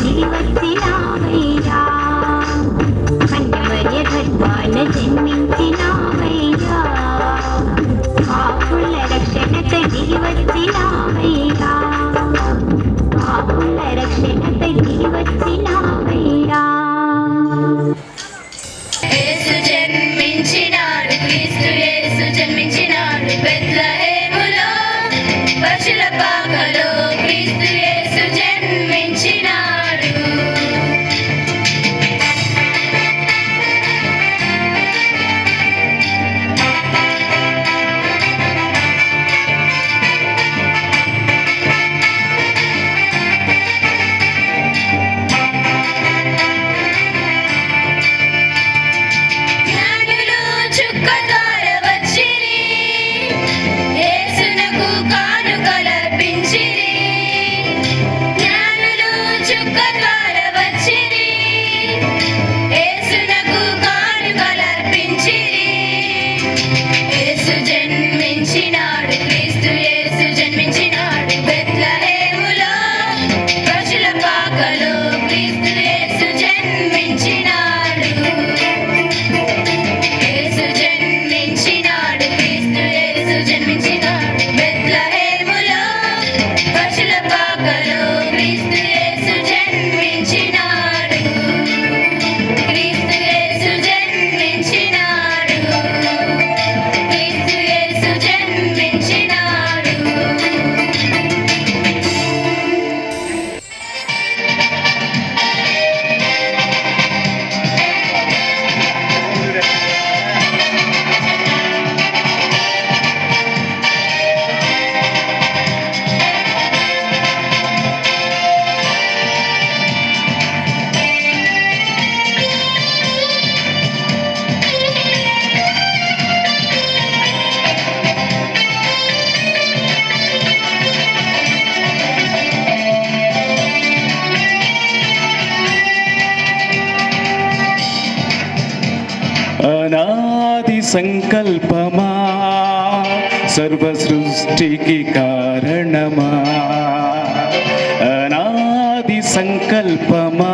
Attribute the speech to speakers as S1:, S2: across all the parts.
S1: దిగివచ్చినావయ్యా, కన్యమర్య గర్భాన జన్మించినావయ్యా, పాపుల రక్షణకై దిగివచ్చినావయ్యా, పాపుల రక్షణకై దిగివచ్చినావయ్యా.
S2: యేసు జన్మించినాడు, క్రీస్తు యేసు జన్మించినాడు బెత్లెహేములో పశుల పాకలో, క్రీస్తు యేసు జన్మించినాడు. జ్ఞానులు చుక్క ద్వారా వచ్చిరి, యేసునకు కానుకలర్పించిరి. జ్ఞానులు చుక్క ద్వారా వచ్చిరి, యేసునకు కానుకలర్పించిరి. యేసు జన్మించినాడు, క్రీస్తు యేసు జన్మించినాడు బెత్లెహేములో పశుల పాకలో, క్రీస్తు యేసు జన్మించినాడు. యేసు జన్మించినాడు, క్రీస్తు యేసు జన్మించినాడు బెత్లెహేములో పశుల పాకలో, క్రీస్తు యేసు జన్మించినాడు. క్రీస్తు యేసు జన్మించినాడు, క్రీస్తు యేసు జన్మించినాడు.
S3: అనాది సంకల్పమా, సర్వ సృష్టికి కారణమా, అనాది సంకల్పమా,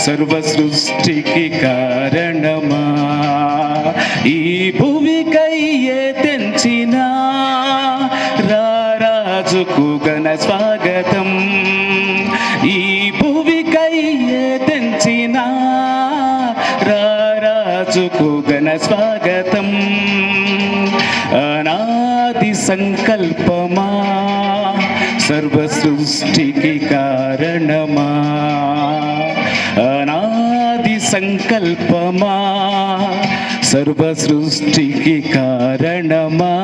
S3: సర్వ సృష్టికి కారణమా, ఈ భువికై తెంచిన రారాజుకు ఘన స్వాగతం, ఈ భువికై తెంచిన రారాజుకు ఘన స్వాగతం. అనాది సంకల్పమా, సర్వ సృష్టికి కారణమా, అనాది సంకల్పమా, సర్వ సృష్టికి కారణమా.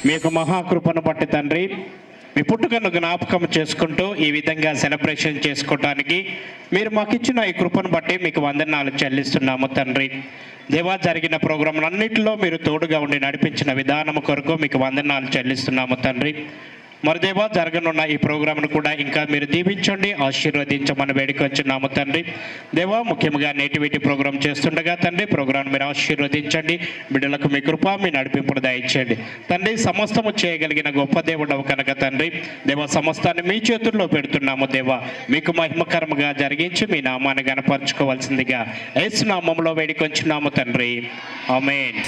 S4: మీకు మహాకృపను బట్టి తండ్రి, మీ పుట్టుకను జ్ఞాపకం చేసుకుంటూ ఈ విధంగా సెలబ్రేషన్ చేసుకోవటానికి మీరు మాకు ఇచ్చిన ఈ కృపను బట్టి మీకు వందనాలు చెల్లిస్తున్నాము తండ్రి. దేవా, జరిగిన ప్రోగ్రాంలన్నింటిలో మీరు తోడుగా ఉండి నడిపించిన విధానం కొరకు మీకు వందనాలు చెల్లిస్తున్నాము తండ్రి. మరి దేవా, జరగనున్న ఈ ప్రోగ్రాంను కూడా ఇంకా మీరు దీవించండి, ఆశీర్వదించమని వేడుకొచ్చున్నాము తండ్రి. దేవా, ముఖ్యంగా నేటివిటీ ప్రోగ్రాం చేస్తుండగా తండ్రి, ప్రోగ్రాం మీరు ఆశీర్వదించండి, బిడ్డలకు మీ కృప, మీ నడిపింపును దయచేయండి తండ్రి. సమస్తము చేయగలిగిన గొప్ప దేవుడవు కనుక తండ్రి, దేవా, సమస్తాన్ని మీ చేతుల్లో పెడుతున్నాము దేవా. మీకు మహిమకరముగా జరిగించి మీ నామాన్ని గణపరచుకోవాల్సిందిగా యేసు నామములో వేడుకొంచున్నాము తండ్రి. ఆమేన్.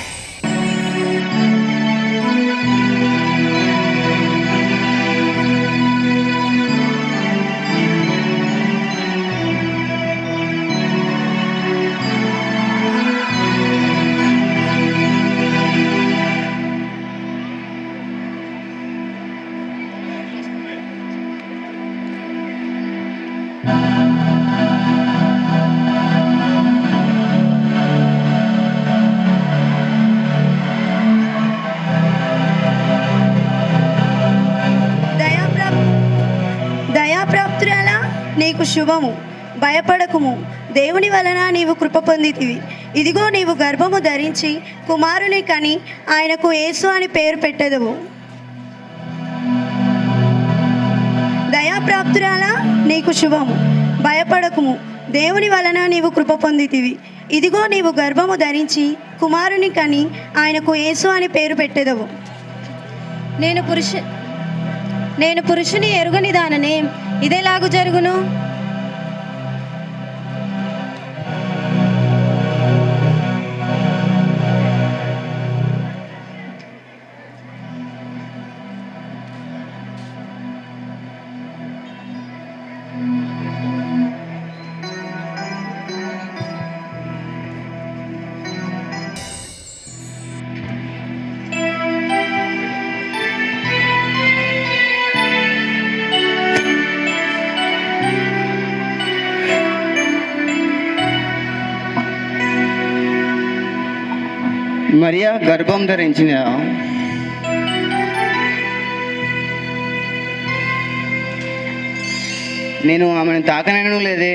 S5: నీకు శుభము, భయపడకుము, దేవుని వలన నీవు కృప పొందితివి. ఇదిగో నీవు గర్భము ధరించి కుమారుని కని ఆయనకు యేసు అని పేరు పెట్టెదవు. దయాప్రాప్తురాలా నీకు శుభము, భయపడకుము, దేవుని వలన నీవు కృప పొందితివి. ఇదిగో నీవు గర్భము ధరించి కుమారుని కని ఆయనకు యేసు అని పేరు పెట్టెదవు. నేను పురుషుని ఎరుగని దాననే, ఇదేలాగు జరుగును?
S6: మరియా గర్భం ధరించిన నేను ఆమెను తాకనను లేదే,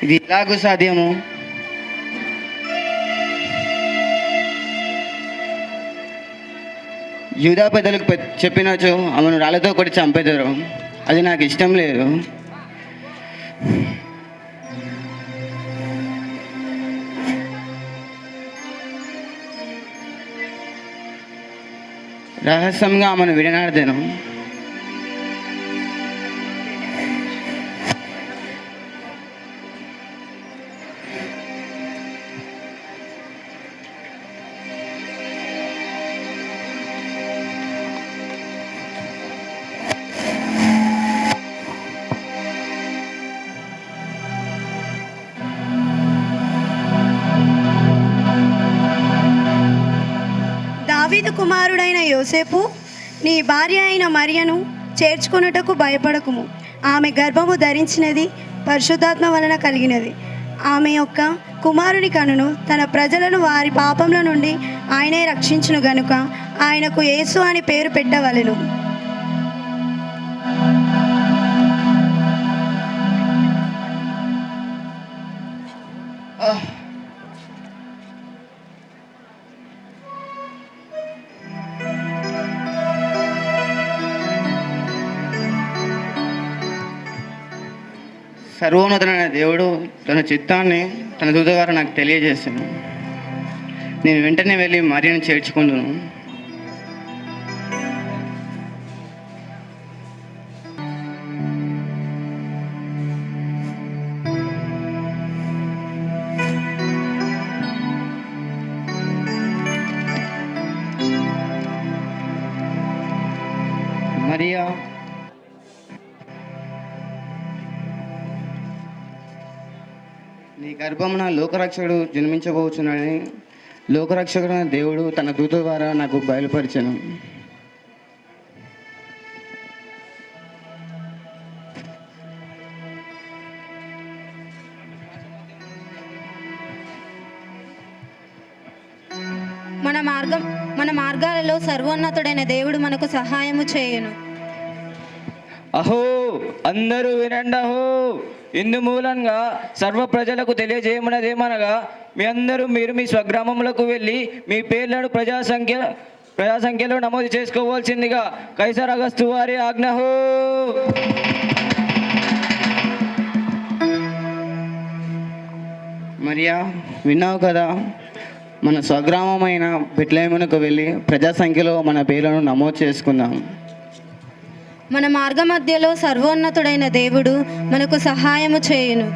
S6: ఇది ఎలాగూ సాధ్యము? యూదా పెద్దలకు చెప్పినచో ఆమెను రాళ్ళతో కొట్టి చంపేదారు. అది నాకు ఇష్టం లేదు. రహస్యంగా ఆమెను విడనాడతాను.
S5: దావీదు కుమారుడైన యోసేపు, నీ భార్య అయిన మరియను చేర్చుకొనుటకు భయపడకుము. ఆమె గర్భము ధరించినది పరిశుద్ధాత్మ వలన కలిగినది. ఆమె యొక్క కుమారుని కనును తన ప్రజలను వారి పాపముల నుండి ఆయనే రక్షించును గనుక ఆయనకు యేసు అని పేరు పెట్టవలెను.
S6: సర్వోన్నతుడైన దేవుడు తన చిత్తాన్ని తన దూత ద్వారా నాకు తెలియజేశాను. నేను వెంటనే వెళ్ళి మరియను చేర్చుకుంటున్నాను. మరియా, నీ గర్భమున లోకరక్షకుడు జన్మించబోచున్నాడని లోకరక్షకుడైన దేవుడు తన దూత ద్వారా నాకు బయలుపరిచాను.
S5: మన మార్గాలలో సర్వోన్నతుడైన దేవుడు మనకు సహాయము చేయును.
S7: అహో, అందరూ వినండి. అహో, ఇందు మూలంగా సర్వ ప్రజలకు తెలియజేయమన్నదేమనగా, మీరు మీ స్వగ్రామములకు వెళ్ళి మీ పేర్లను ప్రజాసంఖ్యలో నమోదు చేసుకోవాల్సిందిగా కైసర్ అగస్తు వారి ఆజ్ఞ. హో.
S6: మరియా, విన్నావు కదా, మన స్వగ్రామమైన బెత్లెహేమునకు వెళ్ళి ప్రజాసంఖ్యలో మన పేర్లను నమోదు చేసుకుందాం.
S5: మన మార్గ మధ్యలో సర్వోన్నతుడైన దేవుడు మనకు సహాయము చేయును.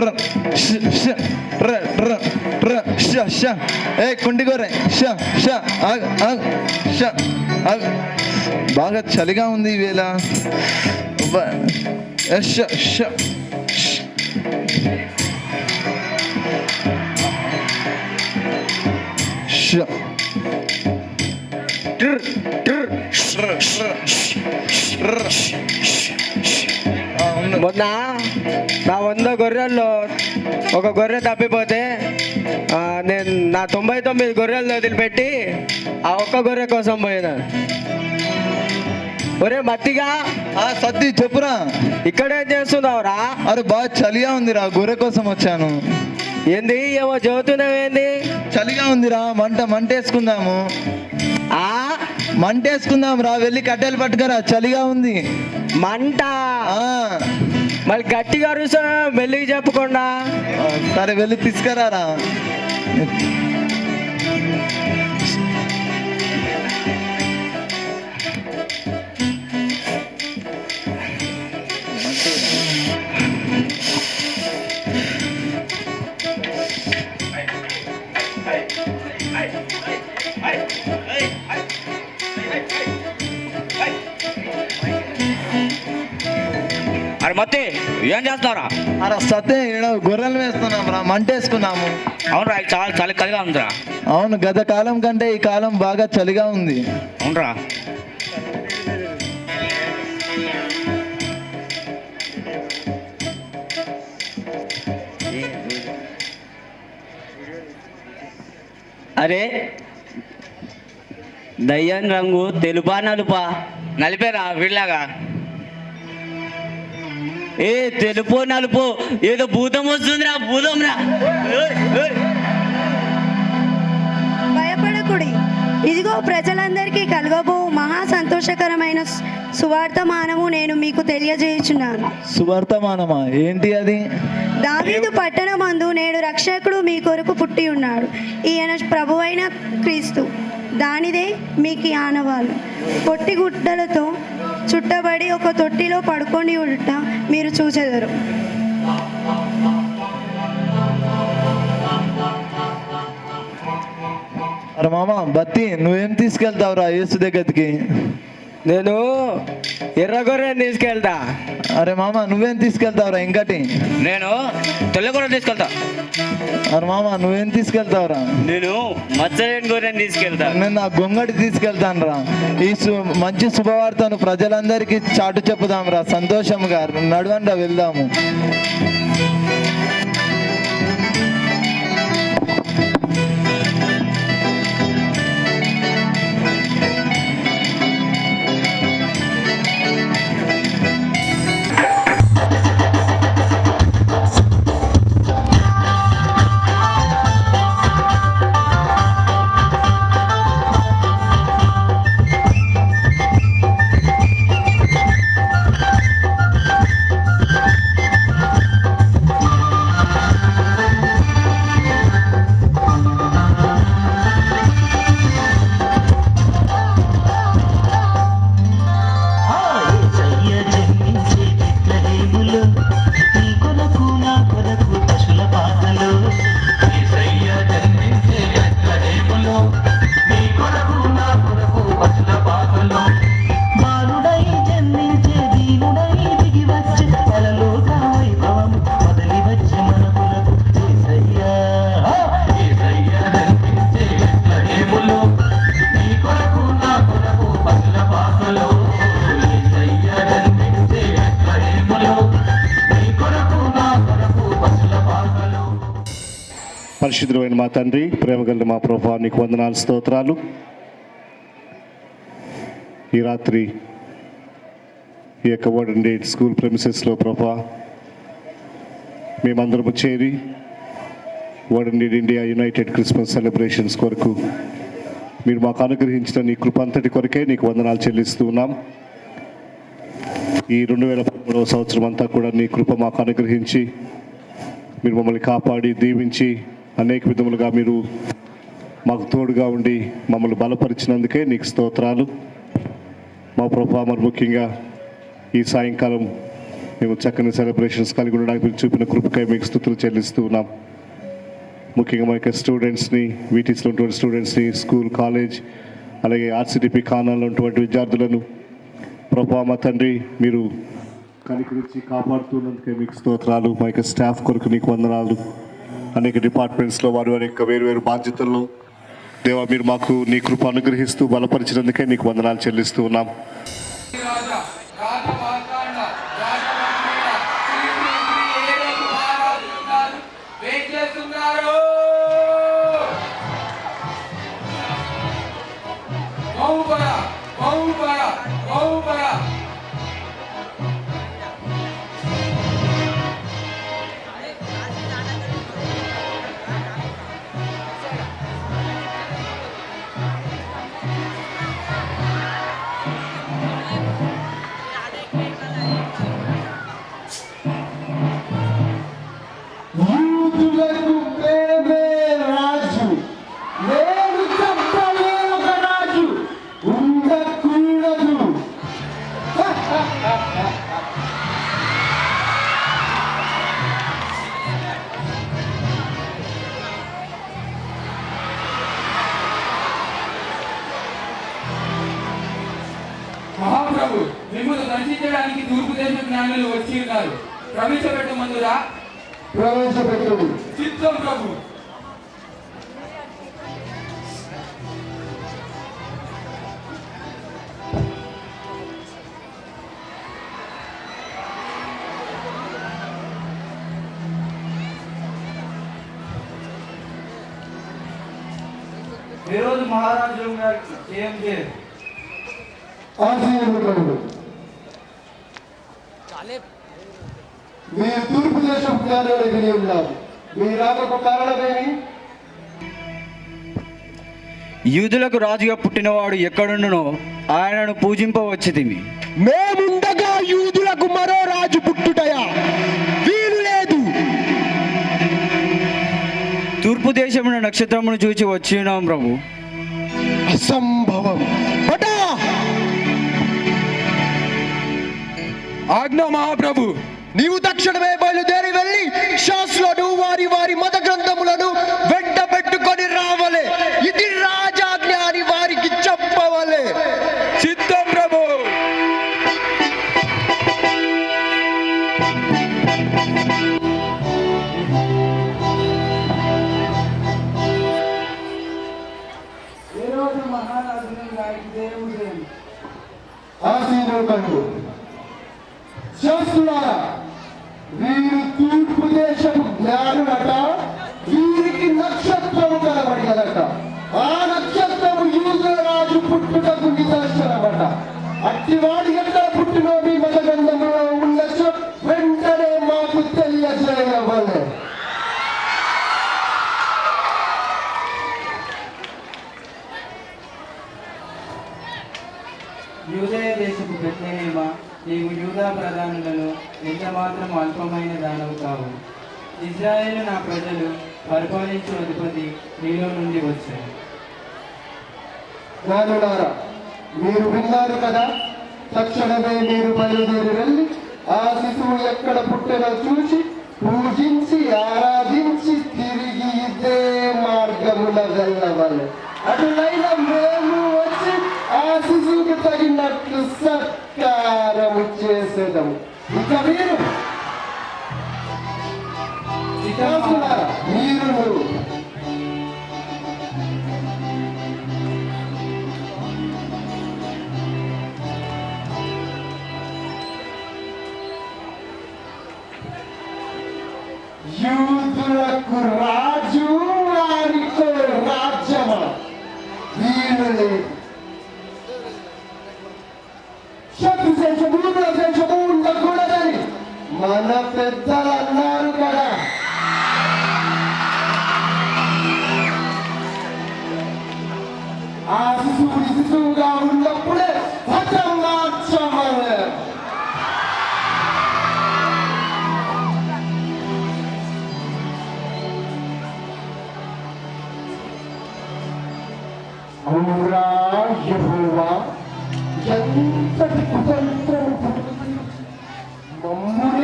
S8: ర ష ష ర ర ర ష ష ఏ కుండిగోరే ష ష ఆగ్ ఆగ్ ష ఆగ్. బాగా చలిగా ఉంది ఈవేళ. ష ష ష
S7: మొన్న నా 100 గొర్రెల్లో ఒక గొర్రె తప్పిపోతే నేను నా 99 గొర్రెలు వదిలిపెట్టి ఆ ఒక్క గొర్రె కోసం పోయినా. ఒరే మత్తిగా
S8: సత్తి చెప్పురా.
S7: ఇక్కడేం చేస్తున్నావురా?
S8: అరే బాగా చలిగా ఉందిరా, గొర్రె కోసం వచ్చాను.
S7: ఏంది ఏమో చదువుతున్నావేంది?
S8: చలిగా ఉందిరా, మంటేసుకుందాము. మంటేసుకుందాం రా, వెళ్ళి కట్టెలు పట్టుకరా, చలిగా ఉంది.
S7: మంట మళ్ళీ గట్టిగా అరుస్తా, మెల్లిగా చెప్పకుండా.
S8: సరే వెళ్ళి తీసుకురారా.
S7: అరే మత్తి ఏం చేస్తారా?
S8: అరే సత్తే గొర్రెలు వేస్తున్నాం రా, మంటేసుకున్నాము.
S7: అవునరా, చాలా చలి కలిగా ఉందిరా.
S8: అవును, గత కాలం కంటే ఈ కాలం బాగా చలిగా ఉంది.
S7: అవునరా.
S9: అరే దయ్యం రంగు తెలుపా నలుపా?
S7: నలిపేరా వీళ్ళగా.
S9: ఏ తెలుపు నలుపు ఏదో భూతం వస్తుందిరా, భూతం రా.
S5: భయపడకుడి, ఇదిగో ప్రజలందరికీ కలగబో మహా సంతోషకరమైన సువార్తమానము నేను మీకు తెలియజేయుచున్నాను.
S8: సువార్తమానమా? ఏంటి అది?
S5: దావీదు పట్టణమందు నేడు రక్షకుడు మీ కొరకు పుట్టి ఉన్నాడు. ఈయన ప్రభువైన క్రీస్తు. దానిదే మీకు ఆనవాళ్ళు. పొట్టి గుడ్డలతో చుట్టబడి ఒక తొట్టిలో పడుకొని ఉంట మీరు చూచెదరు.
S8: అరే మామ బత్తి, నువ్వేం తీసుకెళ్తావురా యేసు దగ్గరికి?
S7: నేను ఎర్ర గొర్రెని తీసుకెళ్తా.
S8: అరే మామ నువ్వేం తీసుకెళ్తావురా? ఇంకటి
S7: నేను తెల్ల గొర్రె తీసుకెళ్తా.
S8: అరే మామ నువ్వేం తీసుకెళ్తావురా?
S9: నేను మచ్చలేని గొర్రెని తీసుకెళ్తా.
S8: నేను నా గొంగడి తీసుకెళ్తాను రా. ఈ మంచి శుభవార్తను ప్రజలందరికీ చాటు చెప్పుదాం రా, సంతోషంగా నడవండి, వెళ్దాము.
S4: పరిశుద్ధమైన మా తండ్రి, ప్రేమగల మా ప్రభువా, నీకు వందనాలు, స్తోత్రాలు. ఈ రాత్రి ఈ యొక్క వర్డ్ అండ్ డేట్ స్కూల్ ప్రెమిసెస్లో ప్రభువా మేమందరము చేరి word and date India United Christmas celebrations కొరకు మీరు మాకు అనుగ్రహించిన నీ కృప అంతటి కొరకే నీకు వందనాలు చెల్లిస్తూ ఉన్నాం. ఈ 2013వ సంవత్సరం అంతా కూడా నీ కృప మాకు అనుగ్రహించి మీరు మమ్మల్ని కాపాడి దీవించి అనేక విధములుగా మీరు మాకు తోడుగా ఉండి మమ్మల్ని బలపరిచినందుకే నీకు స్తోత్రాలు. మా ప్రభువా, మరి ముఖ్యంగా ఈ సాయంకాలం
S10: మేము చక్కని సెలబ్రేషన్స్ కలిగి ఉండడానికి మీరు చూపిన కృపకై మీకు స్తుతులు చెల్లిస్తూ ఉన్నాం. ముఖ్యంగా మా యొక్క స్టూడెంట్స్ని, వీటీస్లో ఉన్నటువంటి స్టూడెంట్స్ని, స్కూల్, కాలేజ్, అలాగే ఆర్సిటిపి కానాల్లో ఉన్నటువంటి విద్యార్థులను ప్రభా మా తండ్రి మీరు కనికరించి కాపాడుతున్నందుకే మీకు స్తోత్రాలు. మా యొక్క స్టాఫ్ కొరకు నీకు వందనాలు. అనేక డిపార్ట్మెంట్స్లో వారి యొక్క వేరు బాధ్యతల్లో దేవా మీరు మాకు నీ కృప అనుగ్రహిస్తూ బలపరిచినందుకే నీకు వందనాలు చెల్లిస్తూ ఉన్నాం.
S11: మహాప్రభు మిమ్మల్ని దర్శించడానికి తూర్పు దేశ జ్ఞానులు వచ్చి ఉన్నారు. ప్రవేశపెట్టమందురా.
S8: ప్రవేశపెట్టు.
S11: చిత్తం ప్రభు. ఈరోజు మహారాజు గారికి ఏం చేయాలి?
S8: మీరు తూర్పు దేశం జ్ఞానాలు విని ఉన్నారు. మీ రాకకు కారణమేమి?
S6: యూదులకు రాజుగా పుట్టినవాడు ఎక్కడుండునో ఆయనను పూజింపవచ్చితిమి.
S7: మేముండగా యూదులకు మరో రాజు పుట్టుటయా? వీలు లేదు.
S6: తూర్పు దేశమున నక్షత్రమును చూచి వచ్చినాం ప్రభు.
S7: అసంభవం.
S11: ఆజ్ఞ మహాప్రభు.
S7: నీవు తక్షణమే బయలుదేరి వెళ్ళి శాస్త్రులను వారి వారి మత గ్రంథములను వెంట పెట్టుకొని రావలే. ఇది రాజాజ్ఞ అని వారికి చెప్పవలే.
S11: చిత్తం ప్రభు. ఈరోజు మహారాజు గారికి దేవుడు
S8: ఆశీర్వదించు. శాస్త్రులారా, వీరు తూర్పు దేశపు జ్ఞానులట. వీరికి నక్షత్రము కనబడినదట. ఆ నక్షత్రము యూదుల రాజు పుట్టుటకు నిదర్శనమట. అట్టివాడు ఎక్కడ పుట్టినో మీ మత గ్రంథంలో ఉండొచ్చు. వెంటనే మాకు తెలియజేయవలే.
S11: యూదయ దేశపు బెత్లెహేమ, నీవు యూదా ప్రధానులను ఎంత మాత్రం అల్పమైన దానవు కావు. ఇజ్రాయేలు నా ప్రజలు పరిపాలించు అధిపతి నీలో నుండి వచ్చారు.
S8: జ్ఞానులారా, మీరు విన్నారు కదా. తక్షణమే మీరు బయలుదేరి వెళ్ళి ఆ శిశువు ఎక్కడ పుట్టినో చూసి పూజించి ఆరాధించి తిరిగి ఇదే మార్గమున వెళ్ళవలె. అటులైన మేము వచ్చి ఆ శిశువుకి తగినట్లు సత్కారము చేసేదము. ఇక మీరు యూదులకు రాజు, వారికో రాజ్యమా? వీలు లేదు. శత్రు దేశము, యూదుల దేశము ఉండకూడదని మన పెద్దలు అన్నారు కదా. ఆ శిశువుగా ఉన్నప్పుడే హతమార్చమని. అవురా యెహోవా, ఎంతటి కుతంత్రము మమ్మును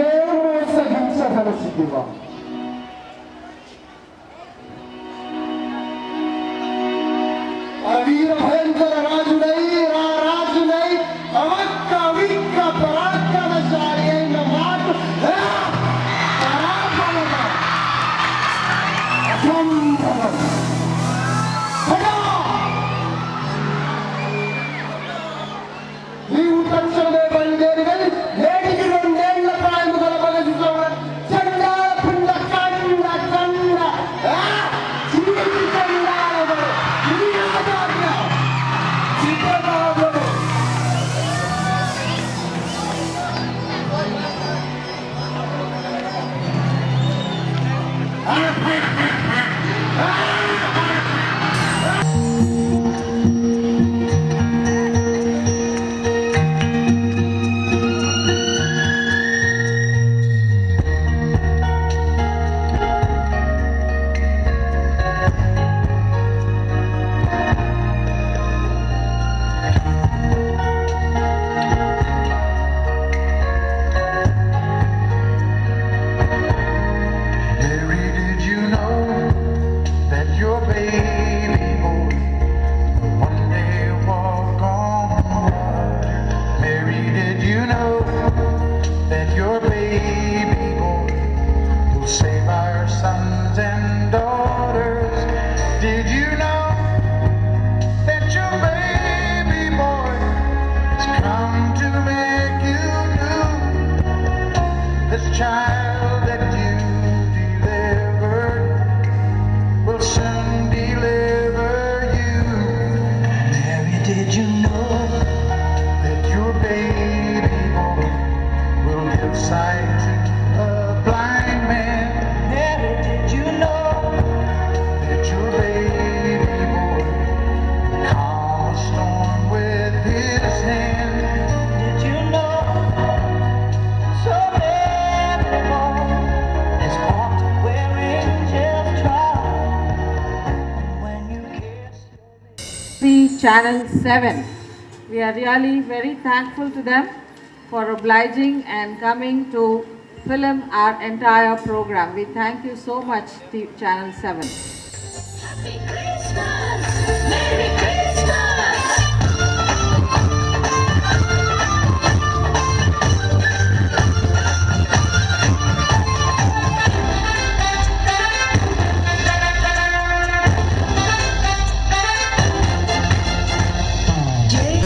S7: శివ వీర భయంకర రాజునై రాజునై అవక్క విక్క పరాక్రమశాలి అయిన మాట నీవు తక్షణమే బయలుదేరి వెళ్ళి నేటికి 2 ఏళ్ల ప్రాయము గల మగసితో చండ పిండ కండ కండ చీటి చండాలడు ఈ రాజాజ్ఞ చిత్తనాగడు
S12: Mary, did you know that your baby boy will one day walk on water? Mary, did you know that your baby boy will save our sons and daughters? Did you know that your baby boy has come to make you new? This child that you delivered will soon deliver you. Mary, did you know that your baby boy will give sight to a blind man? Mary, did you know that your baby boy will calm a storm with his hand? Did you know so every boy is walked where angels trod? When you kiss
S13: See Channel 7. We are really very thankful to them for obliging and coming to film our entire program. We thank you so much, Channel 7.
S2: Happy Christmas, Merry